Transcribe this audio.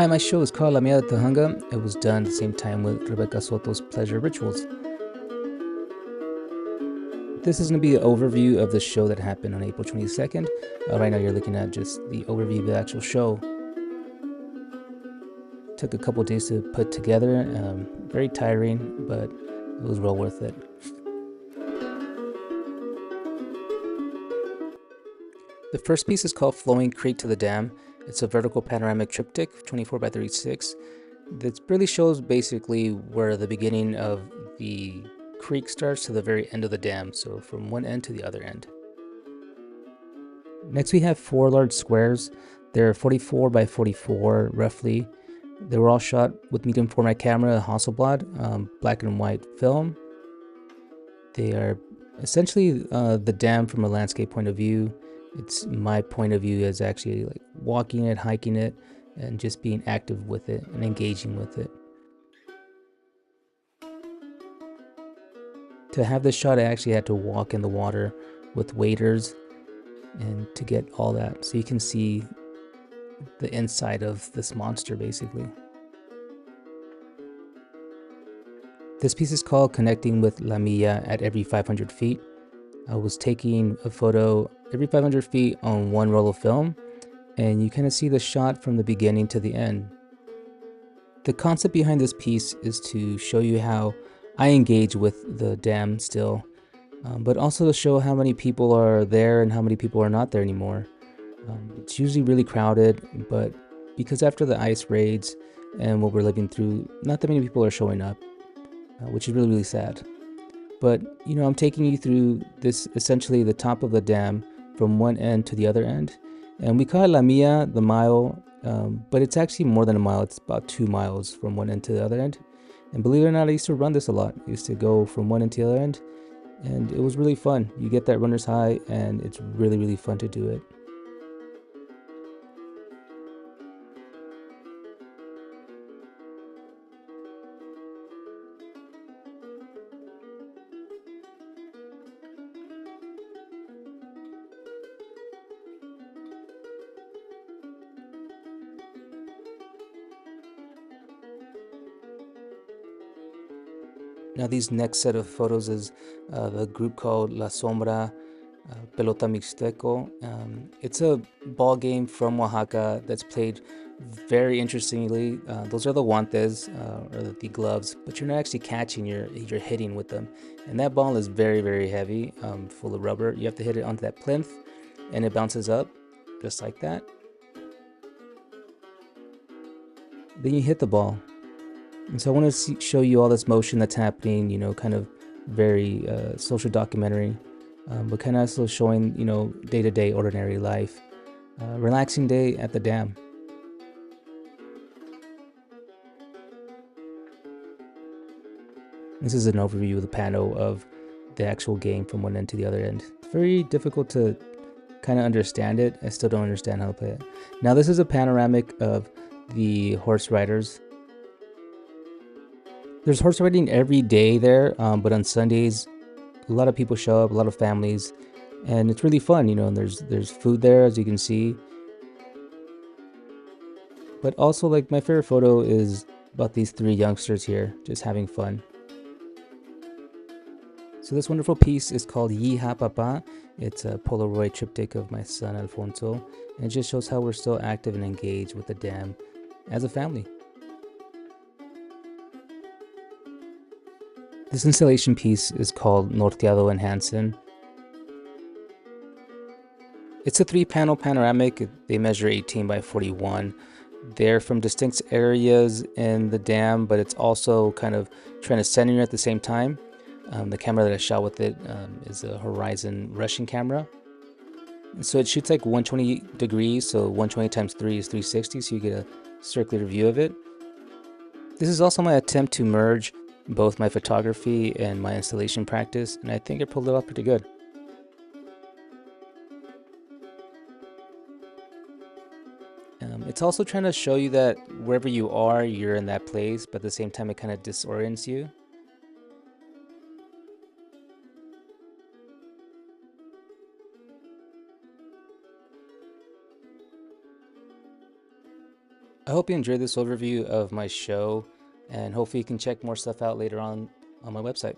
Hi, my show is called Milla de Tujunga. It was done at the same time with Rebecca Soto's Pleasure Rituals. This is going to be an overview of the show that happened on April 22nd. Right now you're looking at just the overview of the actual show. Took a couple days to put together. Very tiring, but it was well worth it. The first piece is called Flowing Creek to the Dam. It's a vertical panoramic triptych, 24 by 36. That really shows basically where the beginning of the creek starts to the very end of the dam, so from one end to the other end. Next we have 4 large squares. They're 44 by 44 roughly. They were all shot with medium format camera, Hasselblad, black and white film. They are essentially the dam from a landscape point of view. It's my point of view as actually like walking it, hiking it, and just being active with it and engaging with it. To have this shot, I actually had to walk in the water with waders and to get all that, so you can see the inside of this monster basically. This piece is called Connecting with La Milla at every 500 feet. I was taking a photo every 500 feet on one roll of film, and you kind of see the shot from the beginning to the end. The concept behind this piece is to show you how I engage with the dam still, but also to show how many people are there and how many people are not there anymore. It's usually really crowded, but because after the ice raids and what we're living through, not that many people are showing up, which is really, really sad. But, you know, I'm taking you through this, essentially the top of the dam from one end to the other end. And we call it La Milla, the mile, but it's actually more than a mile. It's about 2 miles from one end to the other end. And believe it or not, I used to run this a lot. I used to go from one end to the other end, and it was really fun. You get that runner's high, and it's really, really fun to do it. Now these next set of photos is the group called La Sombra Pelota Mixteco. It's a ball game from Oaxaca that's played very interestingly. Those are the guantes, or the gloves, but you're not actually catching, you're hitting with them. And that ball is very, very heavy, full of rubber. You have to hit it onto that plinth, and it bounces up, just like that. Then you hit the ball. And so I want to show you all this motion that's happening, you know, kind of very social documentary, but kind of also showing, you know, day-to-day ordinary life. Relaxing day at the dam. This is an overview of the panel of the actual game from one end to the other end. It's very difficult to kind of understand it. I still don't understand how to play it. Now this is a panoramic of the horse riders. There's horse riding every day there, but on Sundays, a lot of people show up, a lot of families, and it's really fun, you know, and there's food there, as you can see. But also, like, my favorite photo is about these 3 youngsters here, just having fun. So this wonderful piece is called Yeeha Papa. It's a Polaroid triptych of my son, Alfonso, and it just shows how we're still active and engaged with the dam as a family. This installation piece is called Norteado and Hansen. It's a 3-panel panoramic. They measure 18 by 41. They're from distinct areas in the dam, but it's also kind of trying to center at the same time. The camera that I shot with it is a Horizon Russian camera. And so it shoots like 120 degrees, so 120 times 3 is 360, so you get a circular view of it. This is also my attempt to merge both my photography and my installation practice, and I think I pulled it off pretty good. It's also trying to show you that wherever you are, you're in that place, but at the same time it kind of disorients you. I hope you enjoyed this overview of my show, and hopefully you can check more stuff out later on my website.